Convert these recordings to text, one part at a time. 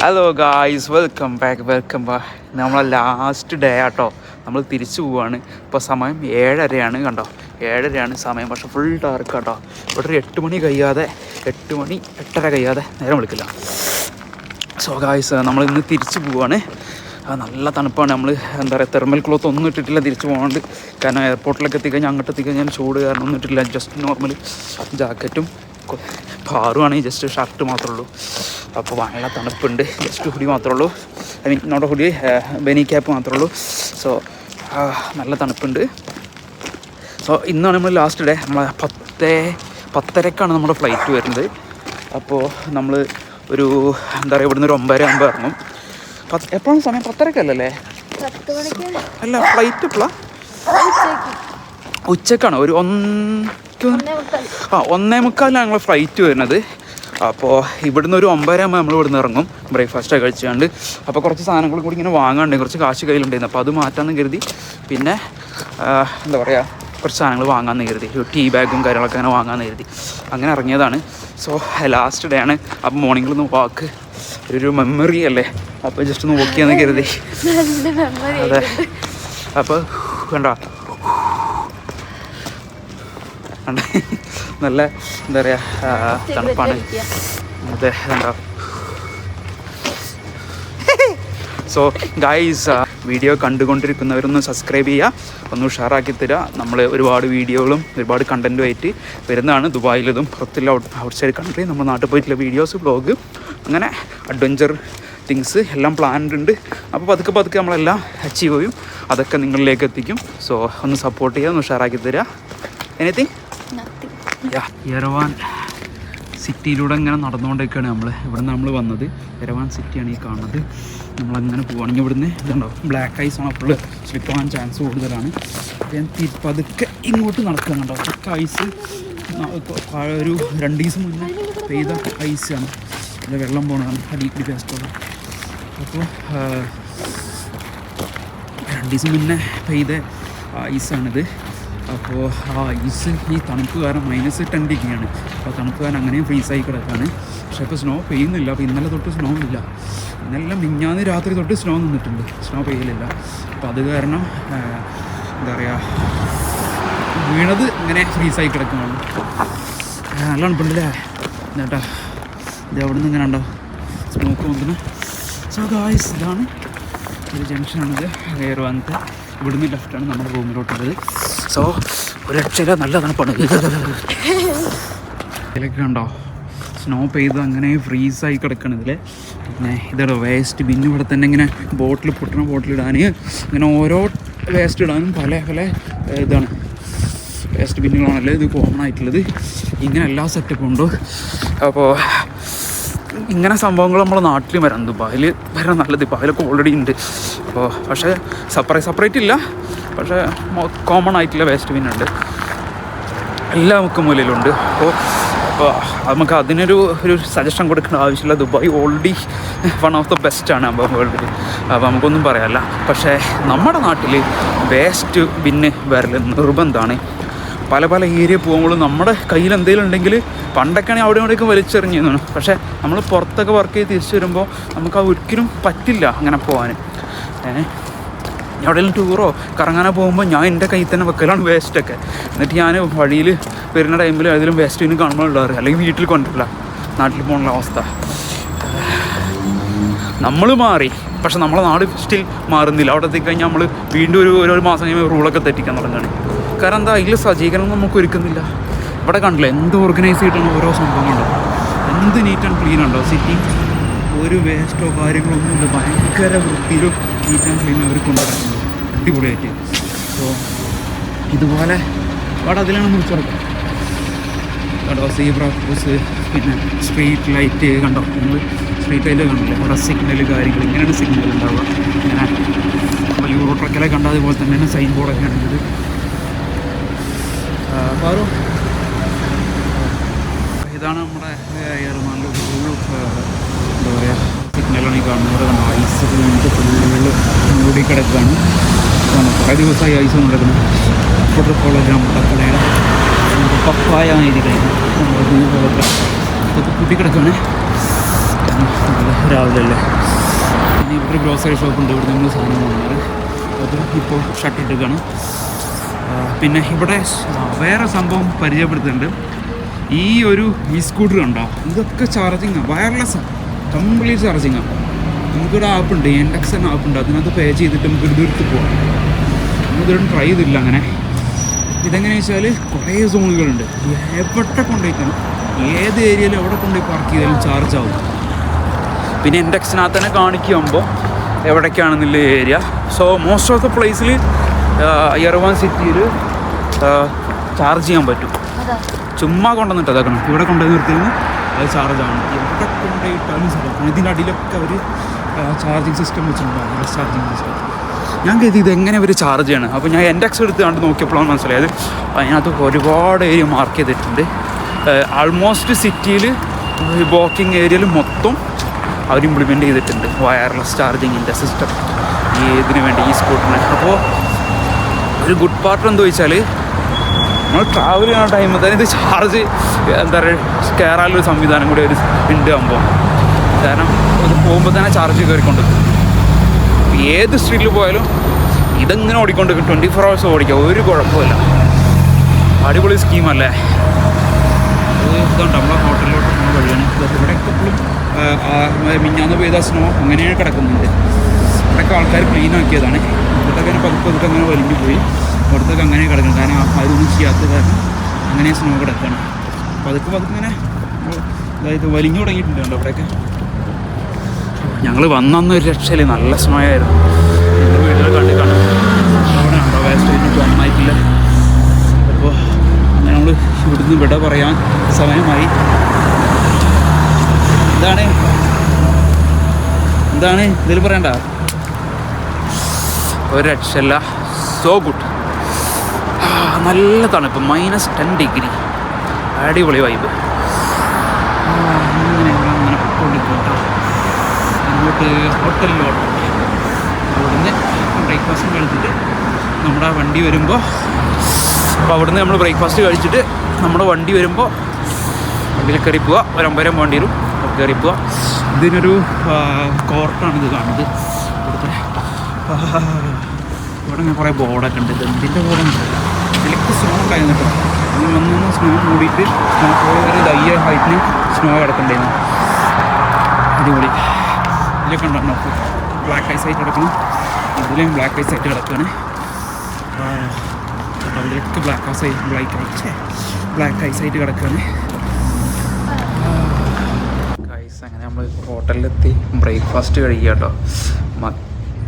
Hello guys, welcome back. നമ്മളെ last day ആട്ടോ. നമ്മൾ തിരിച്ചു പോവുകയാണ്. ഇപ്പോൾ സമയം 7:30 കണ്ടോ, 7:30 സമയം. പക്ഷേ ഫുൾ ഡാർക്ക് കേട്ടോ. ഇവിടെ ഒരു 8 മണി കഴിയാതെ 8:30 കഴിയാതെ നേരം വിളിക്കില്ല. സോ ഗായ്സ്, നമ്മൾ ഇന്ന് തിരിച്ചു പോവുകയാണ്. നല്ല തണുപ്പാണ്. നമ്മൾ എന്താ പറയുക, തെർമൽ ക്ലോത്ത് ഒന്നും ഇട്ടിട്ടില്ല തിരിച്ചു പോകാണ്ട്. കാരണം എയർപോർട്ടിലൊക്കെ എത്തിക്കഴിഞ്ഞാൽ അങ്ങോട്ട് എത്തിക്കഴിഞ്ഞാൽ ചൂട് കാരണം ഒന്നും ഇട്ടിട്ടില്ല. ജസ്റ്റ് നോർമൽ ജാക്കറ്റും പാറുവാണെങ്കിൽ ജസ്റ്റ് ഷർട്ട് മാത്രമേ ഉള്ളൂ. അപ്പോൾ നല്ല തണുപ്പുണ്ട്. ജസ്റ്റ് ഹുഡി മാത്രമേ ഉള്ളൂ. I mean not hoodie, beanie cap മാത്രമേ ഉള്ളൂ. സോ നല്ല തണുപ്പുണ്ട്. സോ ഇന്നാണ് നമ്മൾ ലാസ്റ്റ് ഡേ. നമ്മൾ 10:30 നമ്മുടെ ഫ്ലൈറ്റ് വരുന്നത്. അപ്പോൾ നമ്മൾ ഒരു എന്താ പറയുക, ഇവിടുന്ന് ഒരു 9:30 ഇറങ്ങും. എപ്പോഴും സമയം 10:30 അല്ല, ഫ്ലൈറ്റ് എപ്പോഴാണ്? ഉച്ചക്കാണ്. ഒരു 1:45 ഞങ്ങൾ ഫ്ലൈറ്റ് വരുന്നത്. അപ്പോൾ ഇവിടുന്ന് ഒരു 9:30 നമ്മൾ ഇവിടുന്ന് ഇറങ്ങും, ബ്രേക്ക്ഫാസ്റ്റൊക്കെ കഴിച്ചുകൊണ്ട്. അപ്പോൾ കുറച്ച് സാധനങ്ങൾ കൂടി ഇങ്ങനെ വാങ്ങാണ്ട്, കുറച്ച് കാശ് കയ്യിലുണ്ടായിരുന്നു. അപ്പോൾ അത് മാറ്റാമെന്ന് കരുതി. പിന്നെ എന്താ പറയുക, കുറച്ച് സാധനങ്ങൾ വാങ്ങാമെന്ന് കരുതി, ടീ ബാഗും കാര്യങ്ങളൊക്കെ അങ്ങനെ വാങ്ങാമെന്ന് കരുതി. അങ്ങനെ ഇറങ്ങിയതാണ്. സോ ലാസ്റ്റ് ഡേ ആണ്. അപ്പോൾ മോർണിംഗിലൊന്ന് വാക്ക് ഒരു മെമ്മറി അല്ലേ, അപ്പോൾ ജസ്റ്റ് ഒന്ന് വോക്ക് ചെയ്യാന്ന് കരുതി. അതെ, അപ്പോൾ കണ്ടോ നല്ല എന്താ പറയുക, തണുപ്പാണ്. അതെ, കണ്ടോ. സോ ഗൈസ്, വീഡിയോ കണ്ടുകൊണ്ടിരിക്കുന്നവരൊന്ന് സബ്സ്ക്രൈബ് ചെയ്യുക, ഒന്ന് ഉഷാറാക്കി തരിക. നമ്മൾ ഒരുപാട് വീഡിയോകളും ഒരുപാട് കണ്ടൻറ്റുമായിട്ട് വരുന്നതാണ്. ദുബായിലതും പുറത്തുള്ള ഔട്ട്സൈഡ് കൺട്രി, നമ്മുടെ നാട്ടിൽ പോയിട്ടുള്ള വീഡിയോസ്, വ്ളോഗ്, അങ്ങനെ അഡ്വഞ്ചർ തിങ്സ് എല്ലാം പ്ലാൻഡ് ഉണ്ട്. അപ്പോൾ പതുക്കെ നമ്മളെല്ലാം അച്ചീവ് ചെയ്യും, അതൊക്കെ നിങ്ങളിലേക്ക് എത്തിക്കും. സോ ഒന്ന് സപ്പോർട്ട് ചെയ്യുക, ഒന്ന് ഉഷാറാക്കി തരിക. എനിത്തിങ് യെരവാൻ സിറ്റിയിലൂടെ ഇങ്ങനെ നടന്നുകൊണ്ടൊക്കെയാണ് നമ്മൾ. ഇവിടുന്ന് നമ്മൾ വന്നത് യെരവാൻ സിറ്റിയാണ് ഈ കാണുന്നത്. നമ്മളങ്ങനെ പോവുകയാണെങ്കിൽ ഇവിടുന്ന് ഇതുണ്ടോ, ബ്ലാക്ക് ഐസ് ആണ്, ഫുള്ള് സ്ലിപ്പ് ആവാൻ ചാൻസ് കൂടുതലാണ്. ഞാൻ പതുക്കെ ഇങ്ങോട്ട് നടക്കുന്നുണ്ടോ. ഒക്കെ ഐസ് ഒരു 2 ദിവസം മുന്നേ പെയ്ത ഐസാണ്. അതിൽ വെള്ളം പോകണതാണ്, അടിക്കടി ഫാസ്റ്റോളം. അപ്പോൾ 2 ദിവസം മുന്നേ പെയ്ത ഐസാണിത്. അപ്പോൾ ആ ഐസ് ഈ തണുപ്പ് കാരണം -10 ഡിഗ്രിയാണ്. അപ്പോൾ തണുപ്പ് കാരണം അങ്ങനെയും ഫ്രീസായി കിടക്കാണ്. പക്ഷേ ഇപ്പോൾ സ്നോ പെയ്യുന്നില്ല. അപ്പോൾ ഇന്നലെ തൊട്ട് സ്നോ ഇല്ല. ഇന്നെല്ലാം മിഞ്ഞാന്ന് രാത്രി തൊട്ട് സ്നോ നിന്നിട്ടുണ്ട്, സ്നോ പെയ്യലില്ല. അപ്പോൾ അത് കാരണം എന്താ പറയുക, വീണത് ഇങ്ങനെ ഫ്രീസായി കിടക്കുന്നതാണ്. നല്ല തണുപ്പുണ്ടല്ലേ ചേട്ടാ. ഇത് എവിടെ നിന്ന് ഇങ്ങനെ ഉണ്ടോ സ്മോക്ക് വന്നിന്. സോ ഗായ്സ്, ഇതാണ് ഒരു ജംഗ്ഷനാണിത്, യെരവാനത്തെ. ഇവിടുന്ന് ലെഫ്റ്റാണ് നമ്മുടെ റൂമിലോട്ടുള്ളത്. സോ ഒരു രക്ഷയില്ല, നല്ല തണുപ്പാണ്. ഇതിലൊക്കെ ഉണ്ടോ സ്നോ പെയ്ത് അങ്ങനെ ഫ്രീസായി കിടക്കണം ഇതിൽ. പിന്നെ ഇതാണ് വേസ്റ്റ് ബിൻ. ഇവിടെ തന്നെ ഇങ്ങനെ പൊട്ടുന്ന ബോട്ടിലിടാൻ, ഇങ്ങനെ ഓരോ വേസ്റ്റ് ഇടാനും പല ഇതാണ് വേസ്റ്റ് ബിന്നുകളാണല്ലോ ഇത് കോമൺ ആയിട്ടുള്ളത്. ഇങ്ങനെ എല്ലാ സെറ്റപ്പും ഉണ്ട്. അപ്പോൾ ഇങ്ങനെ സംഭവങ്ങൾ നമ്മുടെ നാട്ടിലും വരാം, ദുബായിൽ വരാൻ നല്ലത്. ദുബായിലൊക്കെ ഓൾറെഡി ഉണ്ട്. അപ്പോൾ പക്ഷേ സെപ്പറേറ്റ് ഇല്ല, പക്ഷേ കോമൺ ആയിട്ടുള്ള വേസ്റ്റ് ബിന്നുണ്ട്, എല്ലാ മുക്കുമൂലയിലുണ്ട്. അപ്പോൾ നമുക്ക് അതിനൊരു സജഷൻ കൊടുക്കേണ്ട ആവശ്യമില്ല. Dubai already one of the ബെസ്റ്റാണ് വേൾഡിൽ. അപ്പോൾ നമുക്കൊന്നും പറയാനില്ല. പക്ഷേ നമ്മുടെ നാട്ടിൽ വേസ്റ്റ് ബിന്ന് വരൽ നിർബന്ധമാണ്. പല ഏരിയ പോകുമ്പോഴും നമ്മുടെ കയ്യിൽ എന്തെങ്കിലും ഉണ്ടെങ്കിൽ, പണ്ടൊക്കെയാണെങ്കിൽ അവിടെ ഇവിടെയൊക്കെ വലിച്ചെറിഞ്ഞിരുന്നു. പക്ഷേ നമ്മൾ പുറത്തൊക്കെ വർക്ക് ചെയ്ത് തിരിച്ചു വരുമ്പോൾ നമുക്ക് ഒരിക്കലും പറ്റില്ല അങ്ങനെ പോകാൻ. എവിടെയെങ്കിലും ടൂറോ കറങ്ങാനോ പോകുമ്പോൾ ഞാൻ എൻ്റെ കയ്യിൽ തന്നെ വെക്കലാണ് വേസ്റ്റൊക്കെ. എന്നിട്ട് ഞാൻ വഴിയിൽ വരുന്ന ടൈമിൽ ഏതെങ്കിലും വേസ്റ്റിന് കാണുമ്പോൾ ഉള്ളവർ, അല്ലെങ്കിൽ വീട്ടിൽ കൊണ്ടില്ല, നാട്ടിൽ പോകാനുള്ള അവസ്ഥ. നമ്മൾ മാറി, പക്ഷെ നമ്മളെ നാട് സ്റ്റിൽ മാറുന്നില്ല. അവിടെ എത്തിക്കഴിഞ്ഞാൽ നമ്മൾ വീണ്ടും ഒരു മാസം കഴിയുമ്പോൾ റൂളൊക്കെ തെറ്റിക്കാൻ തുടങ്ങുകയാണ്. കാരണം എന്താ, അതിൽ സജ്ജീകരണം നമുക്ക് ഒരുക്കുന്നില്ല. ഇവിടെ കണ്ടില്ല എന്ത് ഓർഗനൈസ് ചെയ്തിട്ടാണ് ഓരോ സംഭവങ്ങളുണ്ടോ, എന്ത് നീറ്റ് ആൻഡ് ക്ലീൻ ഉണ്ടോ സിറ്റി. ഒരു വേസ്റ്റോ കാര്യങ്ങളൊന്നുമില്ല, ഭയങ്കര വൃത്തിയിലും നീറ്റ് ആൻഡ് ക്ലീൻ അവർ കൊണ്ടുവരുന്നത് അടിപൊളിയായിട്ട്. സോ ഇതുപോലെ അവിടെ അതിലാണ് മുറിച്ചെടുക്കുക കേട്ടോ. സീബ്ര ക്രോസ്, പിന്നെ സ്ട്രീറ്റ് ലൈറ്റ് കണ്ടോ, നമ്മൾ സ്ട്രീറ്റ് ലൈറ്റ് കണ്ടില്ലേ, അവിടെ സിഗ്നൽ കാര്യങ്ങൾ, ഇങ്ങനെയാണ് സിഗ്നൽ ഉണ്ടാവുക. ഇങ്ങനെ നമ്മൾ യൂറോ ട്രക്കിലെ കണ്ട അതുപോലെ തന്നെയാണ് സൈൻ ബോർഡൊക്കെ ആണെങ്കിൽ. അപ്പോൾ ഇതാണ് നമ്മുടെ യെരവാനിലെ ഫുൾ എന്താ പറയുക സിഗ്നലാണ് ഈ കാണുന്നത്. ഇവിടെ കണ്ടോ ഐസ് ഫുള്ള് മൂടി കിടക്കുകയാണ്. കുറേ ദിവസമായി ഐസ് നടക്കുന്നത്. ഫുഡ് കോളേജ് നമ്മുടെ കടയുടെ പപ്പായ എഴുതി കഴിഞ്ഞു. നമ്മുടെ കൂട്ടിക്കിടക്കുകയാണ് രാവിലെ അല്ലേ. ഇവിടെ ഒരു ഗ്രോസറി ഷോപ്പ് ഉണ്ട്, ഇവിടെ നമ്മൾ സാധനം വാങ്ങാറ്. അത് ഇപ്പോൾ ഷട്ടിട്ടിട്ടാണ്. പിന്നെ ഇവിടെ വേറെ സംഭവം പരിചയപ്പെടുത്തുന്നുണ്ട്. ഈ സ്കൂട്ടർ കണ്ടോ, ഇതൊക്കെ ചാർജിങ്ങാണ്, വയർലെസ്സാണ്, കംപ്ലീറ്റ് ചാർജിങ്ങാണ്. നമുക്കിവിടെ ആപ്പുണ്ട്, ഇൻഡെക്സ് എന്ന ആപ്പുണ്ട്, അതിനകത്ത് പേ ചെയ്തിട്ട് നമുക്ക് എടുത്ത് പോകാം. നമ്മളിതൊന്നും ട്രൈ ചെയ്തില്ല അങ്ങനെ. ഇതെങ്ങനെയാണെന്ന് വെച്ചാൽ കുറേ സോണുകളുണ്ട്, എവിടെ കൊണ്ടുപോയിക്കണം, ഏത് ഏരിയയിൽ എവിടെ കൊണ്ടുപോയി പാർക്ക് ചെയ്താലും ചാർജ് ആവും. പിന്നെ ഇൻഡെക്സിനകത്ത് തന്നെ കാണിക്കുമ്പോൾ എവിടേക്കാണെന്നുള്ള area. So most of the പ്ലേസിൽ യെറവാൻ സിറ്റിയിൽ ചാർജ് ചെയ്യാൻ പറ്റും. ചുമ്മാ കൊണ്ടുവന്നിട്ട് അതാക്കണം, ഇവിടെ കൊണ്ടുപോയി നിർത്തിയെന്ന് അത് ചാർജാണ്. എവിടെ കൊണ്ടുപോയിട്ടാലും സാധിക്കണം. ഇതിൻ്റെ അടിയിലൊക്കെ അവർ ചാർജിങ് സിസ്റ്റം വെച്ചിട്ടുണ്ടാകും, ചാർജിങ് സിസ്റ്റം. ഞാൻ കരുതി ഇതെങ്ങനെ അവർ ചാർജ് ചെയ്യണം. അപ്പോൾ ഞാൻ ഇൻഡെക്സ് എടുത്ത് കണ്ട് നോക്കിയപ്പോഴാണ് മനസ്സിലായത് അതിനകത്ത് ഒരുപാട് ഏരിയ മാർക്ക് ചെയ്തിട്ടുണ്ട്. ആൾമോസ്റ്റ് സിറ്റിയിൽ വാക്കിംഗ് ഏരിയയിൽ മൊത്തം അവർ ഇംപ്ലിമെൻറ്റ് ചെയ്തിട്ടുണ്ട് വയർലെസ് ചാർജിങ്ങിൻ്റെ സിസ്റ്റം ഇതിന് വേണ്ടി, ഈ സ്കൂട്ടറിന്. അപ്പോൾ ഒരു ഗുഡ് പാർട്ട് എന്താ വെച്ചാൽ നമ്മൾ ട്രാവൽ ചെയ്യുന്ന ടൈമിൽ തന്നെ ഇത് ചാർജ് എന്താ പറയുക കയറാനൊരു സംവിധാനം കൂടി ഒരു ഉണ്ട് ആകുമ്പോൾ. കാരണം ഇത് പോകുമ്പോൾ തന്നെ ചാർജ് കയറിക്കൊണ്ട് ഏത് സ്ട്രീറ്റിൽ പോയാലും ഇതെങ്ങനെ ഓടിക്കൊണ്ട് 24 hours ഓടിക്കാം, ഒരു കുഴപ്പമില്ല. അടിപൊളി സ്കീമല്ലേ. ഇതുണ്ട് നമ്മളെ ഹോട്ടലിലോട്ട് പോകുന്ന വഴിയാണ്. ഇവിടെയൊക്കെ എപ്പോഴും മിഞ്ഞാന്ന് പെയ്ത സ്നോ അങ്ങനെയാണ് കിടക്കുന്നുണ്ട്. ഇവിടെയൊക്കെ ആൾക്കാർ ക്ലീൻ ആക്കിയതാണ്. ഇവിടത്തൊക്കെ പതുക്കെ അങ്ങനെ വലിഞ്ഞു പോയി, ഇവിടത്തൊക്കെ അങ്ങനെ കിടക്കണം. കാരണം അതൊന്നും ചെയ്യാത്ത കാരണം അങ്ങനെ സ്നോ കിടക്കുകയാണ്. പതുക്കെ ഇങ്ങനെ അതായത് വലിഞ്ഞു തുടങ്ങിയിട്ടുണ്ടോ ഇവിടെയൊക്കെ. ഞങ്ങൾ വന്നൊരു രക്ഷയിൽ നല്ല സ്നോ ആയിരുന്നു. എൻ്റെ വീട്ടിൽ കണ്ടിട്ടാണ് അവിടെ ഉണ്ടോ വേസ്റ്റ് ഒന്നായിട്ടില്ല. അപ്പോൾ നമ്മൾ ഇവിടുന്ന് വിട പറയാൻ സമയമായി. എന്താണ് ഇതിൽ പറയണ്ട, ഒരു രക്ഷയില്ല. സോ ഗുഡ്, നല്ല തണുപ്പ്, -10 ഡിഗ്രി, അടിപൊളി വൈബ്. അങ്ങനെ കൊണ്ടിരിക്കട്ടോ അങ്ങോട്ട് ഹോട്ടലിലോട്ട്. അവിടുന്ന് ബ്രേക്ക്ഫാസ്റ്റ് കഴിച്ചിട്ട് നമ്മുടെ വണ്ടി വരുമ്പോൾ, അപ്പോൾ അവിടുന്ന് നമ്മൾ ബ്രേക്ക്ഫാസ്റ്റ് കഴിച്ചിട്ട് നമ്മുടെ വണ്ടി വരുമ്പോൾ വണ്ടിയിൽ കയറി പോവുക. ഒരു 9 വേണ്ടി വരും, കയറി പോവുക. ഇതിനൊരു കോർട്ടാണ് ഇത് കാണുന്നത്. ഇവിടുത്തെ ഇവിടെ ഇങ്ങനെ കുറേ ബോർഡൊക്കെ ഉണ്ട്. എന്തിൻ്റെ ബോർഡുണ്ട്, ഇതിലേക്ക് സ്നോ ഉണ്ടായിരുന്നു കേട്ടോ. അങ്ങനെ വന്നൊന്ന് സ്നോ മൂടിയിട്ട് പോയൊരു ദയ്യ ഹൈറ്റിൽ സ്നോ കിടക്കണ്ടായിരുന്നു. അടിപൊളി. ഇതിലൊക്കെ ഉണ്ടോ നോക്കൂ, ബ്ലാക്ക് ഐസ് ആയിട്ട് കിടക്കണം. ഇതിലും ബ്ലാക്ക് ഐസ് ആയിട്ട് കിടക്കുകയാണ്. അതിലൊക്കെ ബ്ലാക്ക് ഐസ് ആയിട്ട് കിടക്കുകയാണ്. അങ്ങനെ നമ്മൾ ഹോട്ടലിലെത്തി ബ്രേക്ക്ഫാസ്റ്റ് കഴിക്കുക കേട്ടോ.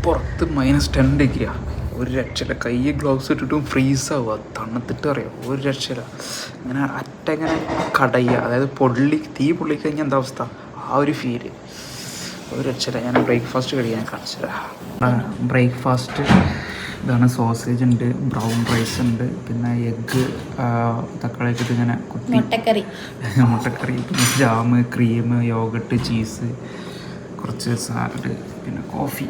പുറത്ത് -10 ഡിഗ്രിയാണ്, ഒരു രക്ഷയില്ല. കൈ ഗ്ലൗസ് ഇട്ടിട്ടും ഫ്രീസാവുക, തണുത്തിട്ട് അറിയാം, ഒരു രക്ഷയില്ല. ഇങ്ങനെ ഇങ്ങനെ കടയുക, അതായത് തീ പൊള്ളിക്കഴിഞ്ഞാൽ എന്താ അവസ്ഥ, ആ ഒരു ഫീല്, ഒരു രക്ഷയില്ല. ഞാൻ ബ്രേക്ക്ഫാസ്റ്റ് കഴിക്കാൻ കാണിച്ചു തരാം. ബ്രേക്ക്ഫാസ്റ്റ് ഇതാണ്. സോസേജ് ഉണ്ട്, ബ്രൗൺ റൈസ് ഉണ്ട്, പിന്നെ എഗ്ഗ് തക്കാളി ഇട്ടിട്ട് ഇങ്ങനെ കുത്തി, മുട്ടക്കറി, പിന്നെ ജാമ്, ക്രീം, യോഗട്ട്, ചീസ്, കുറച്ച് സാലഡ്, പിന്നെ കോഫി.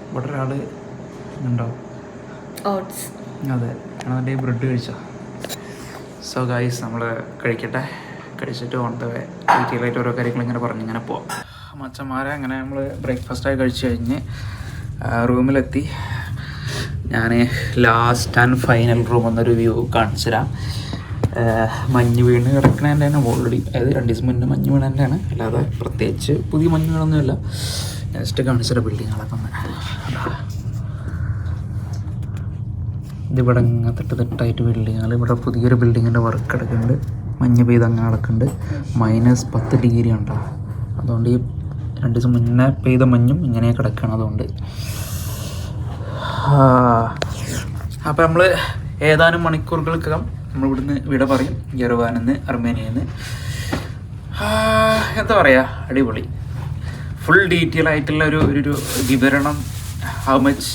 ഇവിടെ ഒരാൾ ഉണ്ടോ, അതെ അതിൻ്റെ ബ്രെഡ് കഴിച്ചോ. സോ ഗൈസ് നമ്മൾ കഴിക്കട്ടെ. കഴിച്ചിട്ട് ഓൺ ദ വേ ഡീറ്റെയിലായിട്ട് ഓരോ കാര്യങ്ങൾ ഇങ്ങനെ പറഞ്ഞിങ്ങനെ പോവാം. മച്ചന്മാരെ അങ്ങനെ നമ്മൾ ബ്രേക്ക്ഫാസ്റ്റായി കഴിച്ച് കഴിഞ്ഞ് റൂമിലെത്തി. ഞാൻ ലാസ്റ്റ് ആൻഡ് ഫൈനൽ റൂം എന്നൊരു വ്യൂ കാണിച്ചു തരാം. മഞ്ഞ് വീണ് കിടക്കണേൻ്റെ തന്നെ ഓൾറെഡി, അതായത് 2 ദിവസം മുന്നേ മഞ്ഞ് വീണേൻ്റെ ആണ്, അല്ലാതെ പ്രത്യേകിച്ച് പുതിയ മഞ്ഞ് വീണൊന്നുമില്ല. ജസ്റ്റ് കാണിച്ചിട്ട് ബിൽഡിങ്ങുകളൊക്കെ ഒന്ന് ഇതിവിടെ ഇങ്ങനെ തിട്ടായിട്ട് ബിൽഡിങ്ങുകൾ. ഇവിടെ പുതിയൊരു ബിൽഡിങ്ങിൻ്റെ വർക്ക് കിടക്കുന്നുണ്ട്, മഞ്ഞ് പെയ്ത് അങ്ങനെ കിടക്കുന്നുണ്ട്. -10 ഡിഗ്രി ഉണ്ടോ, അതുകൊണ്ട് ഈ 2 ദിവസം മുന്നേ പെയ്ത മഞ്ഞും ഇങ്ങനെ കിടക്കുകയാണ്. അതുകൊണ്ട് അപ്പോൾ നമ്മൾ ഏതാനും മണിക്കൂറുകൾക്കകം നമ്മളിവിടുന്ന് വിട പറയും, യെറവാനിൽ നിന്ന്, അർമേനിയയിൽ നിന്ന്. എന്താ പറയുക, അടിപൊളി. ഫുൾ ഡീറ്റെയിൽ ആയിട്ടുള്ള ഒരു വിവരണം. ഹൗ മച്ച്,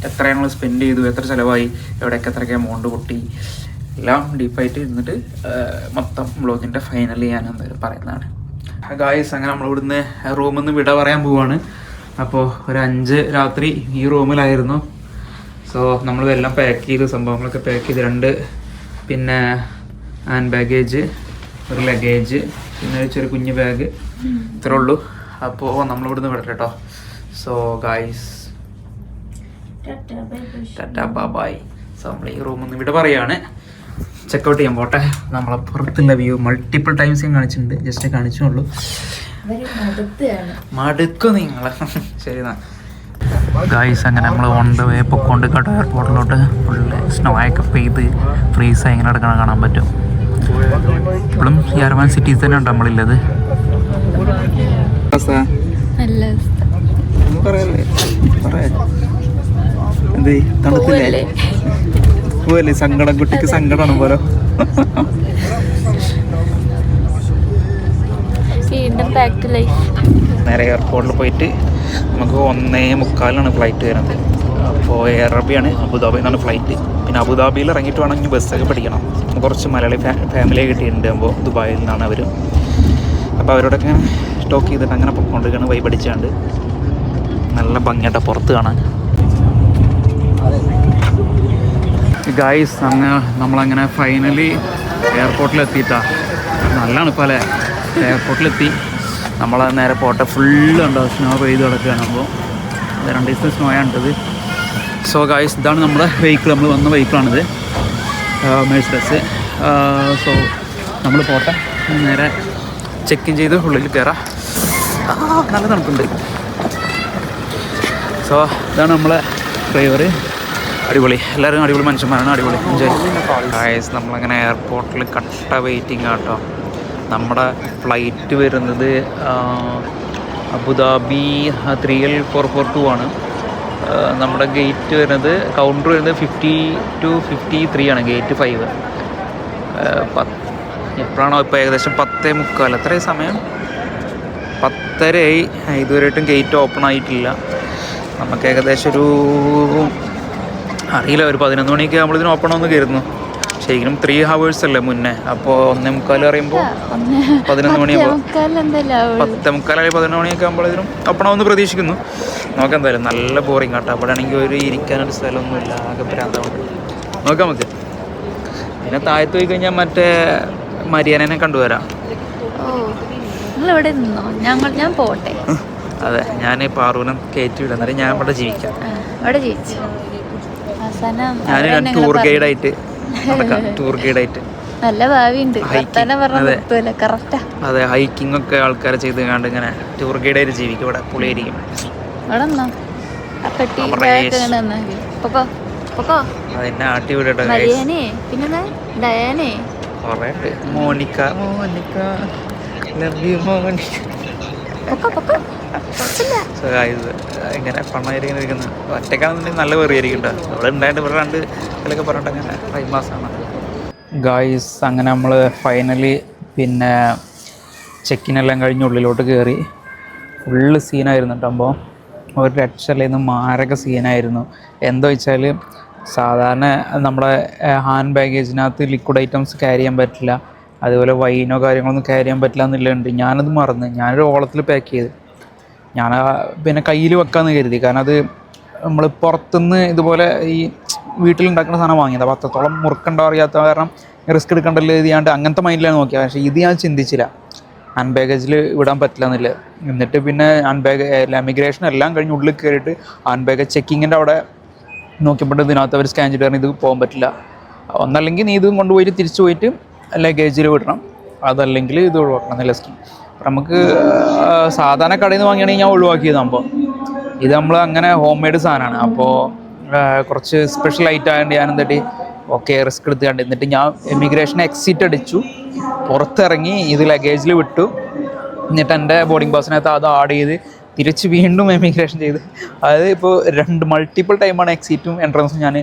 എത്ര ഞങ്ങൾ സ്പെൻഡ് ചെയ്തു, എത്ര ചിലവായി, എവിടെയൊക്കെ എത്രയൊക്കെ എമൗണ്ട് പൊട്ടി, എല്ലാം ഡീപ്പായിട്ട് ഇരുന്നിട്ട് മൊത്തം വ്ളോഗിൻ്റെ ഫൈനലി ഞാൻ എന്തായാലും പറയുന്നതാണ്. ഗായ്സ് അങ്ങനെ നമ്മളിവിടുന്ന് റൂമിൽ നിന്ന് വിട പറയാൻ പോവാണ്. അപ്പോൾ ഒരു 5 രാത്രി ഈ റൂമിലായിരുന്നു. സോ നമ്മളെല്ലാം പാക്ക് ചെയ്തു, സംഭവങ്ങളൊക്കെ പാക്ക് ചെയ്ത് 2 പിന്നെ ഹാൻഡ് ബാഗേജ്, ഒരു ലഗേജ്, പിന്നെ ഒരു ചെറിയ കുഞ്ഞ് ബാഗ്, ഇത്രേ ഉള്ളൂ. അപ്പോൾ നമ്മളിവിടുന്ന് വിടട്ടെ കേട്ടോ. So guys tata bye. So നമ്മൾ ഈ റൂമൊന്നും ഇവിടെ പറയാണ് ചെക്കൗട്ട് ചെയ്യാൻ പോട്ടെ. നമ്മളെ പുറത്തുള്ള വ്യൂ മൾട്ടിപ്പിൾ ടൈംസ് ഞാൻ കാണിച്ചിട്ടുണ്ട്, ജസ്റ്റ് കാണിച്ചുള്ളൂ. മടുക്കും നിങ്ങളെ. ശരി എന്നാ ഗൈസ്, അങ്ങനെ നമ്മൾ ഓൺ ദ വേ പൊക്കോണ്ടിക്കോട്ടെ എയർപോർട്ടിലോട്ട്. ഫുള്ള് സ്നോ ഒക്കെ പെയ്ത് ഫ്രീസായി ഇങ്ങനെ എടുക്കണം കാണാൻ പറ്റും. ഇപ്പോഴും യർമാൻ സിറ്റീസ് തന്നെ ഉണ്ട് നമ്മളില്ലത്. എന്തേ തണുത്തില്ലേ? പോവല്ലേ, സങ്കടം, കുട്ടിക്ക് സങ്കടമാണ് പോലെ. നേരെ എയർപോർട്ടിൽ പോയിട്ട് നമുക്ക് 1:45 ഫ്ലൈറ്റ് വരുന്നത്. അപ്പോൾ എയർ അറബിയാണ്, അബുദാബിയിൽ നിന്നാണ് ഫ്ലൈറ്റ്. പിന്നെ അബുദാബിയിൽ ഇറങ്ങിയിട്ട് വേണമെങ്കിൽ ബസ്സൊക്കെ പഠിക്കണം. കുറച്ച് മലയാളി ഫാമിലിയെ കിട്ടിയിട്ടുണ്ട്. അപ്പോൾ ദുബായിൽ നിന്നാണ് അവർ. അപ്പോൾ അവരോടൊക്കെ സ്റ്റോക്ക് ചെയ്തിട്ട് അങ്ങനെ പൊയ്ക്കൊണ്ടിരിക്കുകയാണ്. വൈബ് അടിച്ചാണ്ട് നല്ല ഭംഗിയായിട്ട് പുറത്ത് കാണാൻ. ഗൈസ്, നമ്മളങ്ങനെ ഫൈനലി എയർപോർട്ടിലെത്തിയിട്ടാണ്. നല്ലതാണ് ഇപ്പോൾ അല്ലേ? എയർപോർട്ടിലെത്തി. നമ്മൾ നേരെ പോട്ടെ. ഫുള്ള് ഉണ്ടോ സ്നോ പെയ്ത് കിടക്കുകയാണ്. അപ്പോൾ 2 ദിവസത്തെ സ്നോയാണിട്ടത്. സോ ഗൈസ്, ഇതാണ് നമ്മുടെ വെഹിക്കിൾ. നമ്മൾ വന്ന വെഹിക്കിളാണിത്, മെഴ്സിഡസ്. സോ നമ്മൾ പോട്ടെ, നേരെ ചെക്ക് ഇൻ ചെയ്ത് ഉള്ളിൽ കയറാം. നല്ല തണുപ്പുണ്ട്. സോ ഇതാണ് നമ്മളെ ഡ്രൈവർ. അടിപൊളി, എല്ലാവരും അടിപൊളി മനുഷ്യന്മാരാണ്. അടിപൊളി എൻജോയ്. ഗൈസ്, നമ്മളങ്ങനെ എയർപോർട്ടിൽ കട്ട വെയിറ്റിംഗ് ആട്ടോ. നമ്മുടെ ഫ്ലൈറ്റ് വരുന്നത് അബുദാബി 3L442 ആണ്. നമ്മുടെ ഗേറ്റ് വരുന്നത്, കൗണ്ടർ വരുന്നത് 50 to 53 ആണ്. ഗേറ്റ് 5. എപ്പോഴാണോ ഇപ്പോൾ ഏകദേശം 10:45. എത്രയും സമയം 10:30. ഇതുവരെയായിട്ടും ഗേറ്റ് ഓപ്പൺ ആയിട്ടില്ല. നമുക്ക് ഏകദേശം അറിയില്ല, ഒരു 11 മണിയൊക്കെ ആകുമ്പോഴത്തേനും ഓപ്പൺ ആവുമെന്ന് കരുതുന്നു. ശരിക്കും 3 hours അല്ലേ മുന്നേ. അപ്പോൾ 1:45 പറയുമ്പോൾ 11 മണിയാകുമ്പോൾ 10:45 11 മണിയൊക്കെ ആകുമ്പോഴത്തേനും ഓപ്പൺ ആവുമെന്ന് പ്രതീക്ഷിക്കുന്നു. നോക്കാം എന്തായാലും. നല്ല ബോറിങ് കേട്ടോ. അവിടെ ആണെങ്കിൽ ഒരു ഇരിക്കാനൊരു സ്ഥലമൊന്നുമില്ല, ആകെ ഭ്രാന്തമാണ്. നോക്കാം നമുക്ക്. പിന്നെ താഴത്ത് പോയി കഴിഞ്ഞാൽ മറ്റേ മരിയാനെ കണ്ടുവരാം. ഞാൻ പോട്ടെ. അതെ, ഞാൻ പാറൂനെ കയറ്റി വിടാം. എന്നാലും ഞാൻ ഇവിടെ ജീവിക്കാം. ഞാൻ ടൂർ ഗൈഡായിട്ട് നടക്കാം. ടൂർ ഗൈഡായിട്ട് നല്ല ഭാവിയുണ്ട്. അതെ, ഹൈക്കിംഗ് ഒക്കെ ആൾക്കാരെ ചെയ്ത് കണ്ട് ഇങ്ങനെ ടൂർ ഗൈഡായിട്ട് ജീവിക്കും. ഇവിടെ പുളിയായിരിക്കും. അതെന്നെ ആട്ടി വിടട്ടെ. കുറേ മോണിക്ക ലവ് യു മോണിക്ക. ഇങ്ങനെ ഫണ്ണായിരിക്കും ഇരിക്കുന്നത്. ഒറ്റക്കാണെന്നുണ്ടെങ്കിൽ നല്ല വെറിയായിരിക്കും കേട്ടോ. അവിടെ ഉണ്ടായിട്ട് ഇവിടെ 2 ഇതിലൊക്കെ പറഞ്ഞിട്ട് അങ്ങനെ ടൈം പാസ്സാണ്. ഗായ്സ്, അങ്ങനെ നമ്മൾ ഫൈനലി പിന്നെ ചെക്കിനെല്ലാം കഴിഞ്ഞ് ഉള്ളിലോട്ട് കയറി. ഫുള്ള് സീനായിരുന്നു കേട്ടോ. അപ്പോൾ ഒരു രക്ഷയില്ലായിരുന്നു, മാരക സീനായിരുന്നു. എന്താ വെച്ചാൽ, സാധാരണ നമ്മുടെ ഹാൻഡ് ബാഗേജിനകത്ത് ലിക്വിഡ് ഐറ്റംസ് ക്യാരി ചെയ്യാൻ പറ്റില്ല, അതുപോലെ വൈനോ കാര്യങ്ങളൊന്നും ക്യാരി ചെയ്യാൻ പറ്റില്ല എന്നുള്ളതുണ്ട്. ഞാനത് മറന്ന് ഞാനൊരു ഓളത്തിൽ പാക്ക് ചെയ്ത് ഞാൻ പിന്നെ കയ്യിൽ വെക്കാമെന്ന് കരുതി. കാരണം അത് നമ്മൾ പുറത്തുനിന്ന് ഇതുപോലെ ഈ വീട്ടിലുണ്ടാക്കുന്ന സാധനം വാങ്ങിയത്. അപ്പോൾ അത്രത്തോളം മുറുക്കണ്ടോ അറിയാത്ത കാരണം റിസ്ക് എടുക്കണ്ടല്ലോ എഴുതിയാണ്ട് അങ്ങനത്തെ മൈൻഡിലാണ് നോക്കിയത്. പക്ഷേ ഇത് ഞാൻ ചിന്തിച്ചില്ല, ഹാൻഡ് ബാഗേജിൽ വിടാൻ പറ്റില്ല എന്നില്ല. എന്നിട്ട് പിന്നെ ഹാൻഡ് ബാഗ് എമിഗ്രേഷൻ എല്ലാം കഴിഞ്ഞ് ഉള്ളിൽ കയറിയിട്ട് ഹാൻഡ് ബാഗേജ് ചെക്കിങ്ങിൻ്റെ അവിടെ നോക്കിയപ്പോൾ ഇതിനകത്ത് അവർ സ്കാൻ ചെയ്ത് ഇത് പോകാൻ പറ്റില്ല. ഒന്നല്ലെങ്കിൽ നീ ഇതും കൊണ്ടുപോയിട്ട് തിരിച്ചു പോയിട്ട് ലഗേജിൽ വിടണം, അതല്ലെങ്കിൽ ഇത് ഒഴിവാക്കണം എന്നുള്ള സ്കീം. നമുക്ക് സാധാരണ കടയിൽ നിന്ന് വാങ്ങിയാണെങ്കിൽ ഞാൻ ഒഴിവാക്കിയതാകുമ്പോൾ ഇത് നമ്മൾ അങ്ങനെ ഹോം മെയ്ഡ് സാധനമാണ്. അപ്പോൾ കുറച്ച് സ്പെഷ്യൽ ഐറ്റം ആയതുകൊണ്ട് ഞാൻ എന്താട്ടി ഓക്കെ റിസ്ക് എടുത്ത് കണ്ട്. എന്നിട്ട് ഞാൻ എമിഗ്രേഷൻ എക്സിറ്റ് അടിച്ചു, പുറത്തിറങ്ങി ഇത് ലഗേജിൽ വിട്ടു. എന്നിട്ട് എൻ്റെ ബോർഡിംഗ് പാസിനകത്ത് അത് ആഡ് ചെയ്ത് തിരിച്ച് വീണ്ടും എമിഗ്രേഷൻ ചെയ്ത്. അതായത് ഇപ്പോൾ 2 മൾട്ടിപ്പിൾ ടൈമാണ് എക്സിറ്റും എൻട്രൻസും ഞാൻ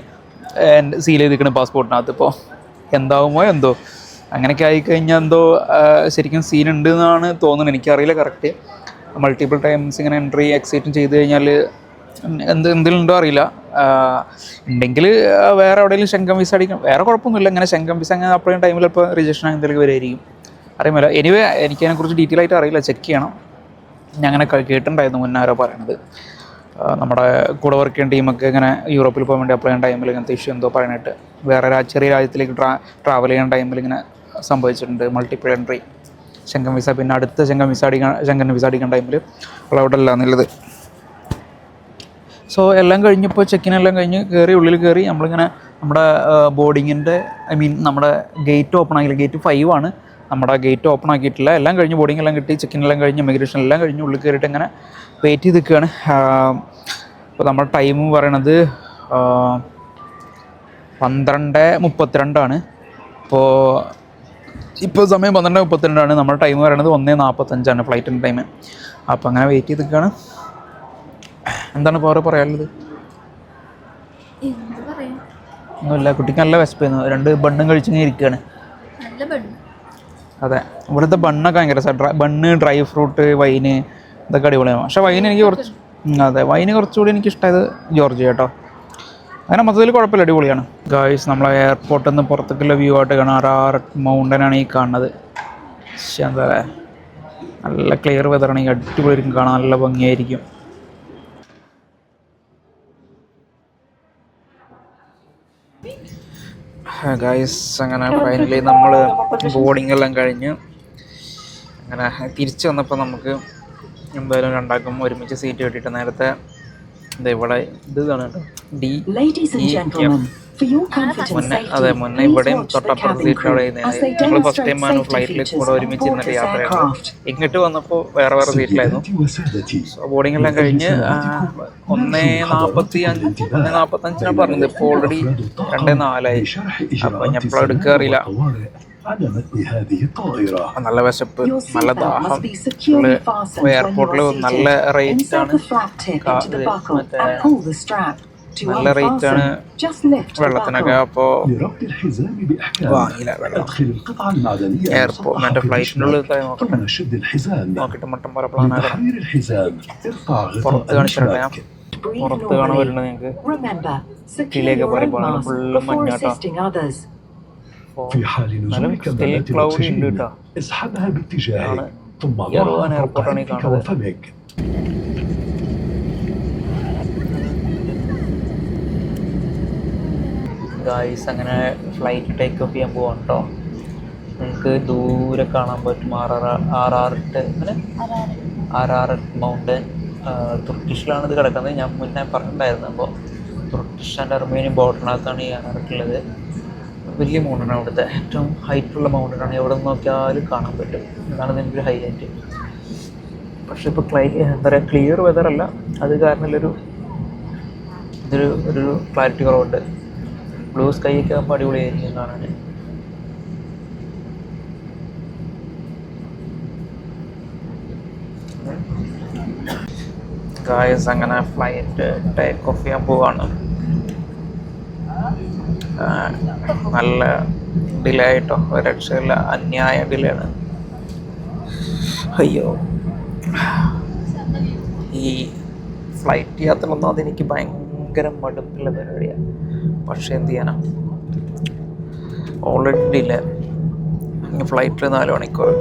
സീൽ ചെയ്തിരിക്കുന്നത് പാസ്പോർട്ടിനകത്ത്. ഇപ്പോൾ എന്താകുമോ എന്തോ, അങ്ങനെയൊക്കെ ആയിക്കഴിഞ്ഞാൽ എന്തോ ശരിക്കും സീൻ ഉണ്ട് എന്നാണ് തോന്നുന്നത്. എനിക്കറിയില്ല കറക്റ്റ്. മൾട്ടിപ്പിൾ ടൈംസ് ഇങ്ങനെ എൻട്രി എക്സിറ്റും ചെയ്ത് കഴിഞ്ഞാൽ എന്തെങ്കിലും ഉണ്ടോ അറിയില്ല. ഉണ്ടെങ്കിൽ വേറെ എവിടെയെങ്കിലും ശങ്കം വിസ അടിക്കണം, വേറെ കുഴപ്പമൊന്നുമില്ല. ഇങ്ങനെ ശങ്കം വിസ അങ്ങനെ അപ്പോഴും ടൈമിൽ ഇപ്പോൾ രജിസ്ട്രേഷൻ എന്തെങ്കിലും വരുമായിരിക്കും, അറിയുമല്ലോ. എനിവേ എനിക്കതിനെക്കുറിച്ച് ഡീറ്റെയിൽ ആയിട്ട് അറിയില്ല, ചെക്ക് ചെയ്യണം. ഞാൻ അങ്ങനെ കേട്ടിട്ടുണ്ടായിരുന്നു മുന്നേ ആരോ പറയണത്. നമ്മുടെ കൂടെ വർക്ക് ചെയ്യുന്ന ടീമൊക്കെ ഇങ്ങനെ യൂറോപ്പിൽ പോകാൻ വേണ്ടി അപ്ലൈ ചെയ്യുന്ന ടൈമിൽ ഇങ്ങനത്തെ ഇഷ്യൂ എന്തോ പറയാനായിട്ട്, വേറെ ചെറിയ രാജ്യത്തിലേക്ക് ട്രാവൽ ചെയ്യുന്ന ടൈമിൽ ഇങ്ങനെ സംഭവിച്ചിട്ടുണ്ട്. മൾട്ടിപ്പിൾ എൻട്രി ശങ്കം വിസ, പിന്നെ അടുത്ത ശങ്കം വിസ അടിക്കുന്ന ടൈമിൽ അലൗഡ് അല്ല എന്നുള്ളത്. സോ എല്ലാം കഴിഞ്ഞപ്പോൾ ചെക്കിനെല്ലാം കഴിഞ്ഞ് ഉള്ളിൽ കയറി നമ്മളിങ്ങനെ നമ്മുടെ ബോർഡിങ്ങിൻ്റെ നമ്മുടെ ഗേറ്റ് ഓപ്പൺ ആക്കിയില്ല. ഗേറ്റ് 5 ആണ്, നമ്മുടെ ഗേറ്റ് ഓപ്പൺ ആക്കിയിട്ടില്ല. എല്ലാം കഴിഞ്ഞ് ബോർഡിംഗ് എല്ലാം കിട്ടി, ചെക്കിനെല്ലാം കഴിഞ്ഞ് ഇമിഗ്രേഷൻ എല്ലാം കഴിഞ്ഞ് ഉള്ളിൽ കയറിയിട്ട് ഇങ്ങനെ വെയിറ്റ് ചെയ്ത് നിൽക്കുകയാണ്. ഇപ്പോൾ നമ്മുടെ ടൈം പറയണത് 12:32 ഇപ്പോൾ സമയം 12:32. നമ്മുടെ ടൈം പറയണത് 1:45 ഫ്ലൈറ്റിൻ്റെ ടൈം. അപ്പോൾ അങ്ങനെ വെയിറ്റ് ചെയ്ത് നിൽക്കുകയാണ്. എന്താണ് ഇപ്പോൾ പറയാനുള്ളത്? ഒന്നുമില്ല, കുട്ടിക്ക് നല്ല വിശപ്പായിരുന്നു. 2 ബണ്ണും കഴിച്ചിങ്ങനെ ഇരിക്കുകയാണ്. അതെ, ഇവിടുത്തെ ബണ്ണൊക്കെ ഭയങ്കര ബണ്ണ്, ഡ്രൈ ഫ്രൂട്ട്, വൈന് ഇതൊക്കെ അടിപൊളിയാണ്. പക്ഷേ വൈന് എനിക്ക് വൈന് കുറച്ചുകൂടി എനിക്ക് ഇഷ്ടമായത് ജോർജിയ കേട്ടോ. അങ്ങനെ മൊത്തത്തിൽ കുഴപ്പമില്ല, അടിപൊളിയാണ്. ഗായ്സ്, നമ്മളെ എയർപോർട്ടിൽ നിന്ന് പുറത്തേക്കുള്ള വ്യൂ ആയിട്ട് കാണാം. അറാററ്റ് മൗണ്ടനാണ് ഈ കാണുന്നത്. എന്താ നല്ല ക്ലിയർ വെതറാണെങ്കിൽ അടിപൊളിയായിരിക്കും കാണാൻ, നല്ല ഭംഗിയായിരിക്കും. ഗായ്സ്, അങ്ങനെ ഫൈനലി നമ്മൾ ബോർഡിംഗ് എല്ലാം കഴിഞ്ഞ് അങ്ങനെ തിരിച്ച് വന്നപ്പോൾ നമുക്ക് എന്തായാലും രണ്ടാക്കും ഒരുമിച്ച് സീറ്റ് കിട്ടിയിട്ട് നേരത്തെ ഇവിടെ ഇത് കാണുന്നുണ്ടോ, മുന്നേ ഇവിടെയും തൊട്ടപ്പുറത്ത് സീറ്റ് അവിടെ ഞങ്ങൾ ഫസ്റ്റ് ടൈമാണ് ഫ്ലൈറ്റിൽ കൂടെ ഒരുമിച്ച് ഇരുന്നിട്ട് യാത്ര ചെയ്യുന്നത്. ഇങ്ങോട്ട് വന്നപ്പോൾ വേറെ സീറ്റിലായിരുന്നു. ബോർഡിംഗ് എല്ലാം കഴിഞ്ഞ് 1:45 പറഞ്ഞത്, ഇപ്പോൾ ഓൾറെഡി 2:04 അപ്പോൾ ഞാൻ എപ്പോഴും എടുക്കുക അറിയില്ല. നല്ല വിശപ്പ്, നല്ല ദാഹം. എയർപോർട്ടിൽ നല്ല റേറ്റാണ്, നല്ല റേറ്റാണ് വെള്ളത്തിനൊക്കെ. അപ്പോൾ വാങ്ങിയില്ല വെള്ളം. എയർപോർട്ട് മറ്റേ ഫ്ലൈറ്റിനുള്ളിൽ നോക്കിയിട്ട് മട്ടം പോലെ പ്ലാനാക്കണം. പുറത്ത് കാണിച്ചിട്ടുണ്ട് ഞാൻ, പുറത്ത് കാണാൻ വരുന്നത് ഞങ്ങൾക്ക് ഇതിലേക്ക് പറയുമ്പോൾ ഫുള്ള് മഞ്ഞാട്ടോ. സ്റ്റിൽ ക്ലൗഡി ഉണ്ട് കേട്ടോ. യർവാൻ എയർപോർട്ടാണ് ഈ കാണുന്നത്. ഗായ്സ്, അങ്ങനെ ഫ്ലൈറ്റ് ടേക്ക് ഓഫ് ചെയ്യാൻ പോവാണ് കേട്ടോ. നിങ്ങൾക്ക് ദൂരെ കാണാൻ പറ്റും അറാററ്റ് മൗണ്ടൻ. തുർക്കിഷിലാണ് ഇത് കിടക്കുന്നത്. ഞാൻ മുന്നേ പറഞ്ഞിട്ടുണ്ടായിരുന്നു. അപ്പോൾ തുർക്കിഷ് ആൻഡ് അർമേനിയൻ ബോർഡറിനകത്താണ് ഈ അറാററ്റുള്ളത്. വലിയ മൗണ്ടനാണ്, അവിടുത്തെ ഏറ്റവും ഹൈറ്റുള്ള മൗണ്ടനാണ്. എവിടെ നിന്ന് നോക്കിയാലും കാണാൻ പറ്റും. ഇതാണ് ഇതിൻ്റെ ഒരു ഹൈലൈറ്റ്. പക്ഷേ ഇപ്പോൾ എന്താ പറയുക, ക്ലിയർ വെതറല്ല, അത് കാരണം ഒരു ക്ലാരിറ്റി കുറവുണ്ട്. ബ്ലൂ സ്കൈ ഒക്കെ ആകുമ്പോൾ അടിപൊളിയായിരിക്കും കാണാൻ. ഗായ്സ്, അങ്ങനെ ഫ്ലൈറ്റ് ടേക്ക് ഓഫ് ചെയ്യാൻ പോവാണ്. നല്ല ഡിലേ ആയിട്ടോ, ഒരു രക്ഷയില്ല, അന്യായ ഡിലേ ആണ്. അയ്യോ, ഈ ഫ്ലൈറ്റ് യാത്ര ഒന്നും അതെനിക്ക് ഭയങ്കര മടുപ്പുള്ള പരിപാടിയാണ്. പക്ഷേ എന്ത് ചെയ്യാനാ, ഓൾറെഡി ഡിലേ. ഫ്ലൈറ്റിൽ 4 മണിക്കൂർ,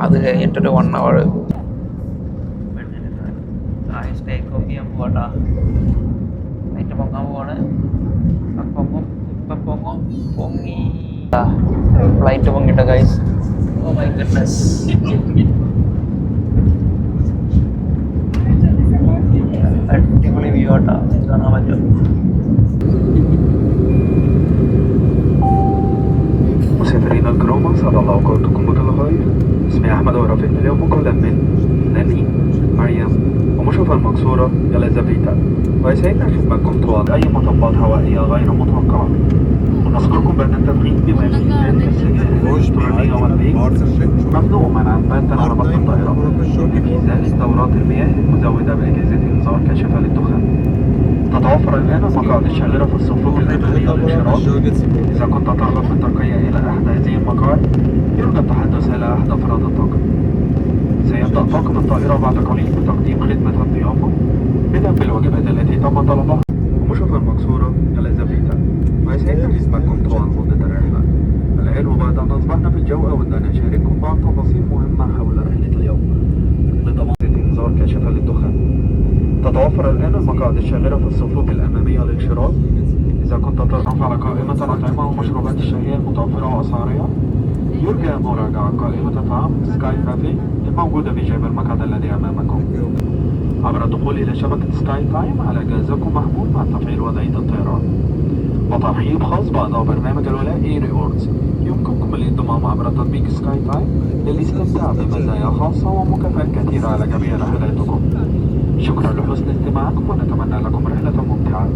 അത് കഴിഞ്ഞിട്ടൊരു 1 hour. ടേക്ക് ഓഫ് ചെയ്യാൻ പോകട്ടാ. ഫ്ലൈറ്റ് പൊങ്ങാൻ പോവാണ്. പൊങ്ങി ഫ്ലൈറ്റ് പൊങ്ങിട്ട ഗൈസ്. ഓ മൈ ഗുഡ്നസ്, അടിപൊളി വ്യൂ ആട്ടാ, കാണാൻ പറ്റും. مستمعينا الكرام، اسعد الله اوقاتكم بكل خير. اسمي احمد ورافقنا اليوم مقابلا من ناني، مريم ومشرفة المقصورة يليزافيتا. ويسعدنا خدمتكم طوال اي مطبات هوائية غير متوقعة. ونذكركم بان التدخين بما فيه ذلك السجائر الالكترونية والفيب ممنوع منعا باتا على بطن الطائرة، بإزاء دورات المياه المزودة بأجهزة انذار كاشفة للدخان. تتوفر الآن المقاعد الشاغرة في الصفوف الأمامية للانشراح. إذا كنت ترغب في الترقية إلى أحد هذه المقاعد يرجى التحدث إلى أحد أفراد الطاقم. سيبدأ طاقم الطائرة بعد قليل بتقديم خدمة الضيافة بدءا بالوجبات التي تم طلبها. ومشرفة المقصورة يليزافيتا. ويسعدنا خدمتكم طوال مدة الرحلة. الآن وبعد أن أصبحنا في الجو أودنا نشارككم بعض تفاصيل مهمة حول رحلة اليوم لضمان إنذار كاشفة للدخان. تتوفر الآن المقاعد الشاغرة في الصفوف الأمامية للانشراح. إذا كنت ترغب على قائمة الأطعمة والمشروبات الشهية المتوفرة وأسعارها يرجى مراجعة قائمة الطعام سكاي كافيه الموجودة بجانب المقعد الذي أمامكم. عبر الدخول إلى شبكة سكاي تايم على جهازكم محمول مع تفعيل وضعية الطيران. وترحيب خاص بأعضاء برنامج الولاء اي ريوردز. يمكنكم الانضمام عبر تطبيق سكاي تايم للاستمتاع بمزايا خاصة ومكافآت كثيرة على جميع رحلاتكم. شكرا لحسن استماعكم ونتمنى لكم رحلة ممتعة.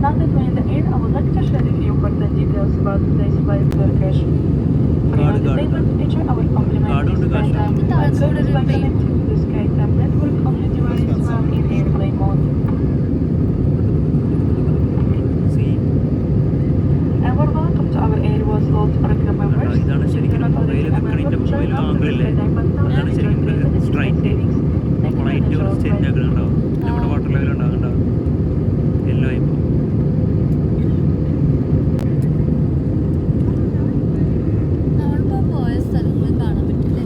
Landed in the air, I would like to share with you important details about today's flight to Turkish. For your entertainment feature, I will complement the SkyTime. Service by connecting to the SkyTime network on your device while in airplane mode. And welcome to our Airways Gold program members. If you not already a member, join us to the SkyTime button and enjoy great savings. Thank you and enjoy your flight. Water level ഉണ്ടാകുന്നുണ്ടാവും എല്ലോ ആയി നമ്മളിപ്പോ പോയ സ്ഥലങ്ങൾ കാണാൻ പറ്റില്ലേ?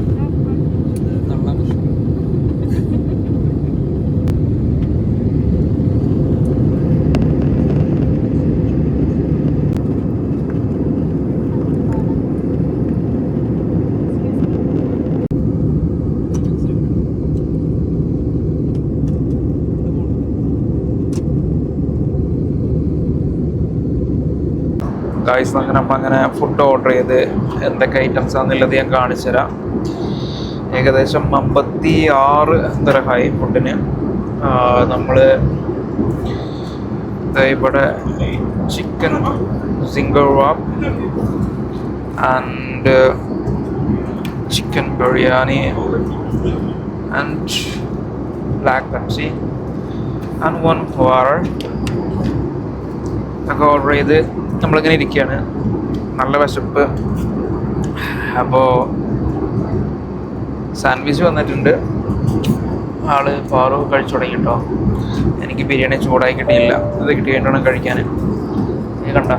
Guys അങ്ങനെ അപ്പം അങ്ങനെ ഫുഡ് ഓർഡർ ചെയ്ത് എന്തൊക്കെ ഐറ്റംസ് ആണെന്നുള്ളത് ഞാൻ കാണിച്ചു തരാം. ഏകദേശം 56 ദിർഹമായി ഫുഡിന്. നമ്മൾ ഇവിടെ chicken zinger wrap and chicken biryani and black Pepsi and 1 water ഒക്കെ ഓർഡർ ചെയ്ത് നമ്മളിങ്ങനെ ഇരിക്കുകയാണ്. നല്ല വിശപ്പ്. അപ്പോൾ സാൻഡ്വിച്ച് വന്നിട്ടുണ്ട്. ആള് പാറു കഴിച്ചു തുടങ്ങി കേട്ടോ. എനിക്ക് ബിരിയാണി ചൂടായി കിട്ടിയില്ല. അത് കിട്ടി കഴിഞ്ഞിട്ട് കഴിക്കാൻ. കണ്ട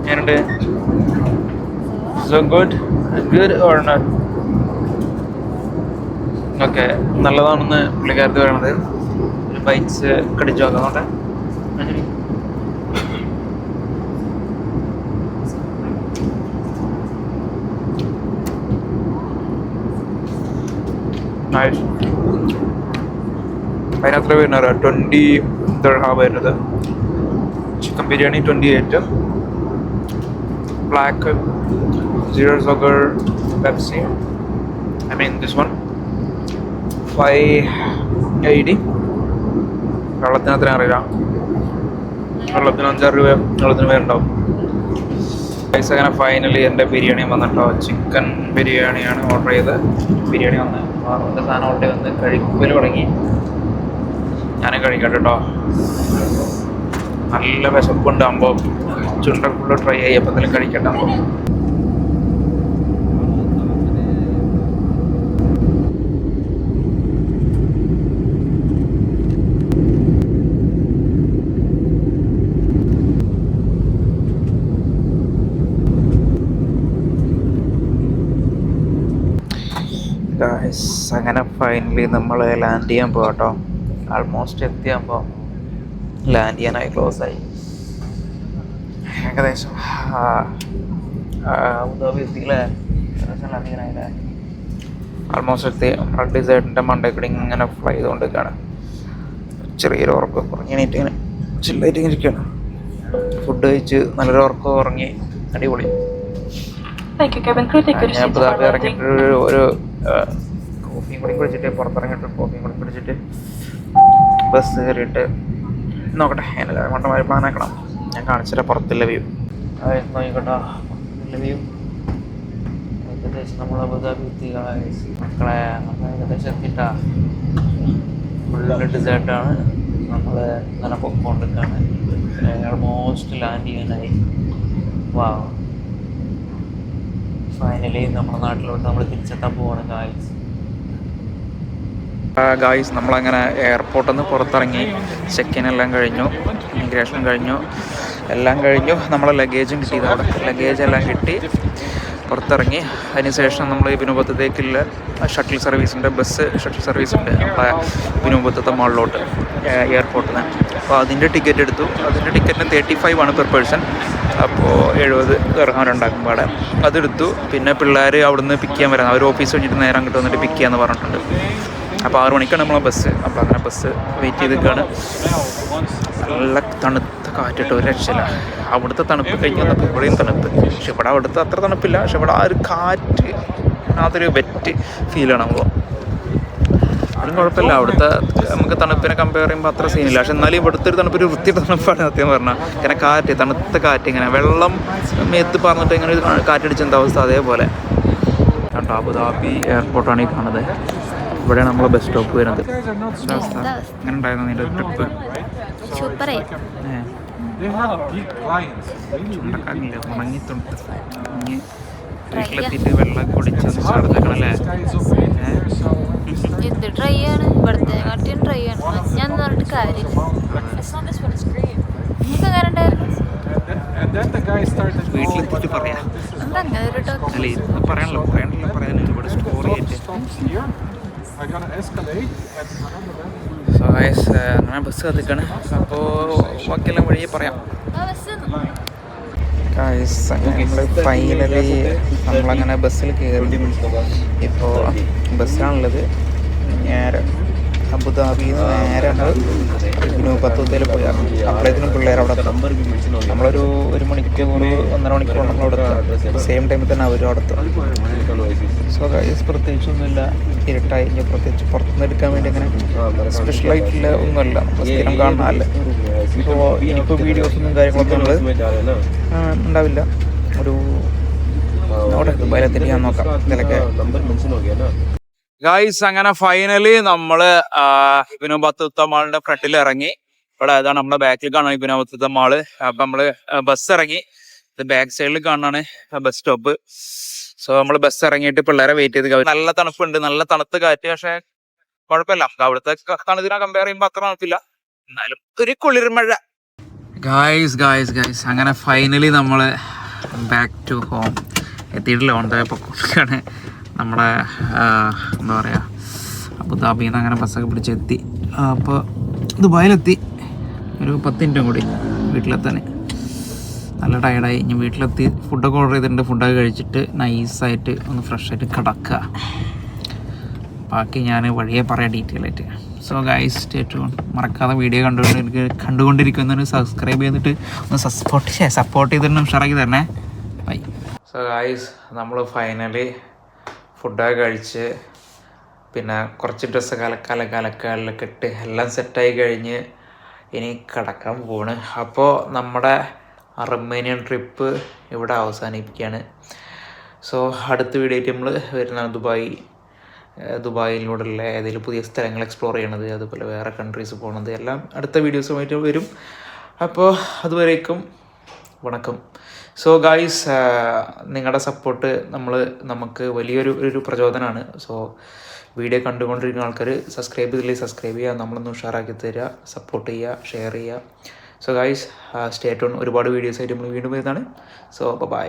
ഞാനുണ്ട്. So good or not? Okay, നല്ലതാണെന്ന് പുള്ളിക്കാരത്ത് പറയണത്. ഒരു ബൈറ്റ്സ് കടിച്ചു നോക്കുന്നുണ്ട്. അതിനത്ര വരുന്നത് 20 ദിർഹം വരുന്നത്. Chicken biryani 28, black 0 sugar Pepsi, I mean this one 580. വെള്ളത്തിന് അത്രയും അറിയില്ല. വെള്ളത്തിന് 5-6 രൂപ വെള്ളത്തിന് പേരുണ്ടാവും. പൈസ അങ്ങനെ ഫൈനലി എൻ്റെ ബിരിയാണി വന്നിട്ടോ. ചിക്കൻ ബിരിയാണിയാണ് ഓർഡർ ചെയ്ത്. ബിരിയാണി വന്ന് എൻ്റെ സാധനം ഓർഡർ വന്ന് കഴിക്കൽ തുടങ്ങി. ഞാനും കഴിക്കട്ടെ കേട്ടോ. നല്ല വിശപ്പുണ്ടാകുമ്പോൾ ചുണ്ടൊക്കെ ഫുള്ള് ട്രൈ ചെയ്യപ്പോൾ എന്തെങ്കിലും കഴിക്കട്ടെ. അങ്ങനെ ഫൈനലി നമ്മൾ ലാൻഡ് ചെയ്യാൻ പോകട്ടോ. ആൾമോസ്റ്റ് എത്തിയാകുമ്പോൾ ലാൻഡ് ചെയ്യാനായി, ക്ലോസ് ആയി. ഏകദേശം അബുദാബി എത്തിയില്ലേ? ഏകദേശം ലാൻഡ് ചെയ്യാനായില്ലേ? ആൾമോസ്റ്റ് എത്തി. നമ്മുടെ ഡിസൈഡിൻ്റെ മണ്ടേക്കൂടി ഇങ്ങനെ ഫ്ലൈ ചെയ്തുകൊണ്ടിരിക്കുകയാണ്. ചെറിയൊരു ഉറക്കം ഉറങ്ങി എണീറ്റ് ഇങ്ങനെ ചില്ലായിട്ട് ഇങ്ങനെ ഇരിക്കുകയാണ്. ഫുഡ് കഴിച്ച് നല്ലൊരു ഉറക്കം ഉറങ്ങി. അടിപൊളി. ഞാൻ ഇപ്പോൾ താഴെ ഇറങ്ങിയിട്ട് ഒരു കോഫിയും കൂടി കുടിച്ചിട്ട് പുറത്തിറങ്ങിയിട്ട് കോഫിയും കൂടി കുടിച്ചിട്ട് ബസ് കയറിയിട്ട് നോക്കട്ടെ. അതിനെല്ലാം മണ്ടന്മാർ പ്ലാൻ ആക്കണം. ഞാൻ കാണിച്ചിട്ട് പുറത്തുള്ള വ്യൂ നോക്കിക്കോട്ടോ. പുറത്തുള്ള വ്യൂ ഏകദേശം നമ്മൾ അബുദാബി എത്തി. മക്കളെ നമ്മൾ ഏകദേശം എത്തിയിട്ടാ. ഫുള്ള് ഡിസേർട്ടാണ്. നമ്മൾ അങ്ങനെ പൊക്കോണ്ടിരിക്കുകയാണ്. ഓൾമോസ്റ്റ് ലാൻഡ് ചെയ്യാനായി. വാ, ഫൈനലി നമ്മുടെ നാട്ടിലോട്ട് നമ്മൾ തിരിച്ചെത്താൻ പോവാണ് ഗായ്സ്. നമ്മളങ്ങനെ എയർപോർട്ടിൽ നിന്ന് പുറത്തിറങ്ങി. ചെക്കിൻ എല്ലാം കഴിഞ്ഞു, ഇമിഗ്രേഷൻ കഴിഞ്ഞു, എല്ലാം കഴിഞ്ഞു. നമ്മളെ ലഗേജും കിട്ടിയത് അവിടെ. ലഗേജ് എല്ലാം കിട്ടി. പുറത്തിറങ്ങി. അതിനുശേഷം നമ്മൾ വിനോബത്തേക്കുള്ള ഷട്ടിൽ സർവീസിൻ്റെ ഷട്ടിൽ സർവീസ് ഉണ്ട് നമ്മളെ വിനോബത്തെ മാളിലോട്ട് എയർപോർട്ടിൽ നിന്ന്. അപ്പോൾ അതിൻ്റെ ടിക്കറ്റ് എടുത്തു. അതിൻ്റെ ടിക്കറ്റിന് 35 ആണ് പെർ പേഴ്സൺ. അപ്പോൾ 70 ദിർഹം രണ്ടാക്കും പാടെ അതെടുത്തു. പിന്നെ പിള്ളേർ അവിടുന്ന് പിക്ക് ചെയ്യാൻ വരുന്നത്, അവർ ഓഫീസ് കഴിഞ്ഞിട്ട് നേരെ അങ്ങോട്ട് വന്നിട്ട് പിക്ക് ചെയ്യാമെന്ന് പറഞ്ഞിട്ടുണ്ട്. അപ്പോൾ 6 മണിക്കാണ് നമ്മളെ ബസ്. അപ്പോൾ അങ്ങനെ ബസ് വെയിറ്റ് ചെയ്ത് നിൽക്കുകയാണ്. നല്ല തണുത്ത കാറ്റിട്ട് ഒരു രക്ഷയില്ല. അവിടുത്തെ തണുപ്പ് കഴിഞ്ഞ് വന്നപ്പോൾ ഇവിടെയും തണുപ്പ്. പക്ഷെ ഇവിടെ അവിടുത്തെ അത്ര തണുപ്പില്ല. പക്ഷെ ഇവിടെ ആ ഒരു കാറ്റ്, അതൊരു വെറ്റ് ഫീലാണ് നമ്മൾ. അതും കുഴപ്പമില്ല. അവിടുത്തെ നമുക്ക് തണുപ്പിനെ കമ്പയർ ചെയ്യുമ്പോൾ അത്ര സീനില്ല. പക്ഷെ എന്നാലും ഇവിടുത്തെ ഒരു തണുപ്പ് ഒരു വൃത്തിയുടെ തണുപ്പാണ് സത്യം പറഞ്ഞാൽ. ഇങ്ങനെ കാറ്റ്, തണുത്ത കാറ്റ്, ഇങ്ങനെ വെള്ളം മേത്ത് പറഞ്ഞിട്ട് ഇങ്ങനെ ഒരു കാറ്റടിച്ച എന്താ അവസ്ഥ അതേപോലെ കണ്ടോ. അബുദാബി എയർപോർട്ടാണ് ഈ കാണുന്നത്. ഇവിടെയാണ് നമ്മളെ ബസ് സ്റ്റോപ്പ് വരുന്നത്. അങ്ങനെ ഉണ്ടായിരുന്നു നിൻ്റെ ട്രിപ്പ്? സൂപ്പറായി. ചുണ്ടക്കാക്കില്ല, ഉണങ്ങിത്തുണ്ട്. വീട്ടിലെത്തിയിട്ട് വെള്ളം കുടിച്ചൊന്ന് നടന്നേക്കണല്ലേ. എന്ത് ട്രൈ ആണ്, ഇവിടുത്തെ കാട്ടിയും ട്രൈ ആണ്. ഞാൻ പറഞ്ഞിട്ട് കാര്യമില്ല. നിങ്ങൾക്ക് അങ്ങനെ ഉണ്ടായിരുന്നു? വീട്ടിലെത്തിയിട്ട് പറയാം. എന്താ അങ്ങനെ ഒരു ടോക്ക്? അല്ല ഇത് പറയാനല്ലോ പറയാനുണ്ട്. ഇവിടെ സ്റ്റോറി ആയിട്ട്. സോ ഗൈസ് അങ്ങനെ ബസ് കത്തിക്കാണ്. അപ്പോൾ ബാക്കിയെല്ലാം വഴിയെ പറയാം. ഗൈസ് അങ്ങനെ നമ്മൾ ഫൈനലി നമ്മളങ്ങനെ ബസ്സിൽ കയറി. ഇപ്പോൾ ബസ്സിലാണുള്ളത്. നേരെ അബുദാബിയിൽ നിന്ന് നേരെ നമ്മൾ വിനോബത്തൂത്തയിൽ പോയി. അപ്പോഴത്തേനും പിള്ളേർ അവിടെ എത്തും. നമ്മളൊരു 1 മണിക്കൂർ 1.5 മണിക്കൂർ നമ്മളവിടെ എത്തും. സെയിം ടൈമിൽ തന്നെ അവരും അവിടെ എത്തും. സോ ഗൈസ് പ്രത്യേകിച്ചൊന്നുമില്ല. ഇരുട്ടായി. ഇനി പ്രത്യേകിച്ച് പുറത്തുനിന്ന് എടുക്കാൻ വേണ്ടി അങ്ങനെ സ്പെഷ്യലായിട്ടുള്ള ഒന്നുമല്ല, നമ്മൾ സ്ഥിരം കാണാനല്ല. ഇപ്പോൾ വീഡിയോസൊന്നും കാര്യങ്ങളൊന്നും നമ്മൾ ഉണ്ടാവില്ല. ഒരു അവിടെ ദുബായിലെത്തിയിട്ട് ഞാൻ നോക്കാം ഇതിലൊക്കെ. ഗൈസ് അങ്ങനെ ഫൈനലി നമ്മള് ഇബ്നുബത്തൂത്ത മാളിന്റെ ഫ്രണ്ടിൽ ഇറങ്ങി. ഇവിടെ അതാണ് നമ്മുടെ ബാക്കിൽ കാണാൻ ഇബ്നുബത്തൂത്ത മാള്. അപ്പൊ നമ്മള് ബസ് ഇറങ്ങി. ഇത് ബാക്ക് സൈഡിൽ കാണാണ് ബസ് സ്റ്റോപ്പ്. സോ നമ്മള് ബസ് ഇറങ്ങിയിട്ട് പിള്ളേരെ വെയിറ്റ് ചെയ്ത്. നല്ല തണുപ്പുണ്ട്, നല്ല തണുത്ത കാറ്റ്. പക്ഷെ കുഴപ്പമില്ല, അവിടുത്തെ തണുപ്പിനെ കമ്പയർ ചെയ്യുമ്പോൾ അത്ര തണുപ്പില്ല, എന്നാലും ഒരു കുളിർമഴ. ഗായ്സ് അങ്ങനെ ഫൈനലി നമ്മള് ബാക്ക് ടു ഹോം എത്തിയിട്ടില്ല. ഓൺതായപ്പോഴാണ് നമ്മുടെ എന്താ പറയുക അബുദാബിയിൽ നിന്ന് അങ്ങനെ ബസ്സൊക്കെ പിടിച്ചെത്തി. അപ്പോൾ ദുബായിലെത്തി. ഒരു 10 മിനിറ്റും കൂടി വീട്ടിലെത്താൻ. നല്ല ടയർഡായി. ഇനി വീട്ടിലെത്തി ഫുഡൊക്കെ ഓർഡർ ചെയ്തിട്ടുണ്ട്. ഫുഡൊക്കെ കഴിച്ചിട്ട് നൈസായിട്ട് ഒന്ന് ഫ്രഷായിട്ട് കിടക്കുക. ബാക്കി ഞാൻ വഴിയെ പറയാം ഡീറ്റെയിൽ ആയിട്ട്. So guys stay tune. മറക്കാതെ വീഡിയോ കണ്ടുകൊണ്ടിരിക്കുന്നതിന് സബ്സ്ക്രൈബ് ചെയ്തിട്ട് ഒന്ന് സപ്പോർട്ട് ചെയ്തിട്ട് ഉഷാറാക്കി തരണേ. ബൈ. സോ ഗൈസ് നമ്മൾ ഫൈനലി ഫുഡൊക്കെ കഴിച്ച് പിന്നെ കുറച്ച് ഡ്രസ്സൊക്കെ അലക്കാനൊക്കെ ഇട്ട് എല്ലാം സെറ്റായി കഴിഞ്ഞ് ഇനി കിടക്കാൻ പോവാണ്. അപ്പോൾ നമ്മുടെ അർമേനിയൻ ട്രിപ്പ് ഇവിടെ അവസാനിപ്പിക്കുകയാണ്. സോ അടുത്ത വീഡിയോ ആയിട്ട് നമ്മൾ വരുന്നതാണ് ദുബായിലൂടെയുള്ള ഏതെങ്കിലും പുതിയ സ്ഥലങ്ങൾ എക്സ്പ്ലോർ ചെയ്യണത്, അതുപോലെ വേറെ കൺട്രീസ് പോകുന്നത് എല്ലാം അടുത്ത വീഡിയോസുമായിട്ട് വരും. അപ്പോൾ അതുവരേക്കും വണക്കം. സോ ഗൈസ് നിങ്ങളുടെ സപ്പോർട്ട് നമുക്ക് വലിയൊരു പ്രചോദനമാണ്. സോ വീഡിയോ കണ്ടുകൊണ്ടിരിക്കുന്ന ആൾക്കാർ സബ്സ്ക്രൈബ് ചെയ്യുക, നമ്മളൊന്ന് ഉഷാറാക്കി തരിക, സപ്പോർട്ട് ചെയ്യുക, ഷെയർ ചെയ്യുക. So guys stay tune. ഒരുപാട് വീഡിയോസ് ആയിട്ട് നമ്മൾ വീണ്ടും വരുന്നതാണ്. So by.